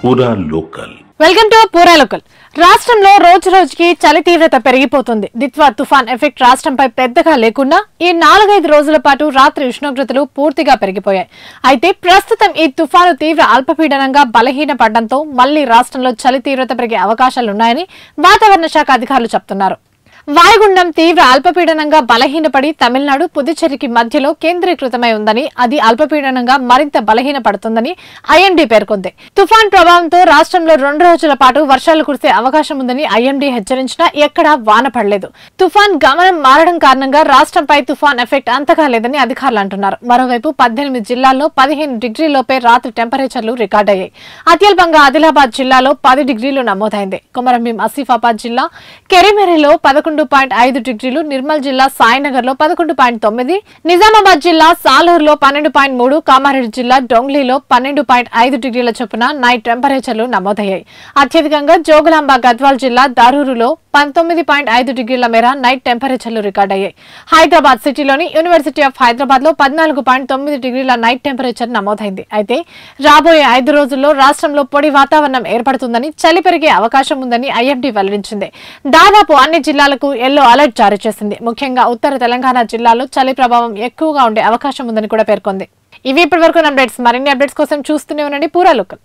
పూరా local. Welcome to పూరా local. రాష్ట్రంలో రోజు రోజుకి చలి తీవ్రత పెరిగిపోతుంది. దిత్వా తుఫాన్ ఎఫెక్ట్ రాష్ట్రంపై పెద్దగా లేకున్నా ఈ 4-5 రోజుల పాటు రాత్రి ఉష్ణోగ్రతలు పూర్తిగా పెరిగిపోయాయి. అయితే ప్రస్తుతం ఈ తుఫాను తీవ్ర అల్పపీడనంగా బలహీనపడడంతో మళ్లీ రాష్ట్రంలో చలి తీవ్రత పెరిగే అవకాశాలున్నాయని వాతావరణ శాఖ అధికారులు చెబుతున్నారు. వాయుగుండం తీవ్ర అల్పపీడనంగా బలహీనపడి తమిళనాడు, పుదుచ్చేరికి మధ్యలో కేంద్రీకృతమై ఉందని, అది అల్పపీడనంగా మరింత బలహీనపడుతుందని ఐఎండీ పేర్కొంది. తుఫాన్ ప్రభావంతో రాష్ట్రంలో 2 రోజుల పాటు వర్షాలు కురిసే అవకాశం ఉందని ఐఎండీ హెచ్చరించినా ఎక్కడా వాన పడలేదు. తుఫాన్ గమనం మారడం కారణంగా రాష్ట్రంపై తుఫాన్ ఎఫెక్ట్ అంతగా లేదని అధికారులు అంటున్నారు. మరోవైపు 18 జిల్లాల్లో 15 డిగ్రీలలోపే రాత్రి టెంపరేచర్లు రికార్డయ్యాయి. అత్యల్పంగా ఆదిలాబాద్ జిల్లాలో 10 డిగ్రీలు నమోదైంది. కొమరంభీం ఆసిఫాబాద్ జిల్లా కెరిమెరిలో 11.5 డిగ్రీలు, నిర్మల్ జిల్లా సాయినగర్ లో 11.9, నిజామాబాద్ జిల్లా సాలూరులో 12.3, కామారెడ్డి జిల్లా డొంగ్లీలో 12.5 డిగ్రీల చొప్పున నైట్ టెంపరేచర్లు నమోదయ్యాయి. అత్యధికంగా జోగులాంబ గద్వాల్ జిల్లా దారూరులో 19.5 డిగ్రీల మేర నైట్ టెంపరేచర్లు రికార్డయ్యాయి. హైదరాబాద్ సిటీలోని యూనివర్సిటీ ఆఫ్ హైదరాబాద్ లో 14.9 డిగ్రీల నైట్ టెంపరేచర్ నమోదైంది. అయితే రాబోయే 5 రోజుల్లో రాష్ట్రంలో పొడి వాతావరణం ఏర్పడుతుందని, చలి పెరిగే అవకాశం ఉందని ఐఎండీ వెల్లడించింది. దాదాపు అన్ని జిల్లాలకు ఎల్లో అలర్ట్ జారీ చేసింది. ముఖ్యంగా ఉత్తర తెలంగాణ జిల్లాలో చలి ప్రభావం ఎక్కువగా ఉండే అవకాశం ఉందని కూడా పేర్కొంది. ఇవి ఇప్పటివరకు అప్డేట్స్. మరిన్ని అప్డేట్స్ కోసం చూస్తూనే ఉండండి పూరా లోకల్.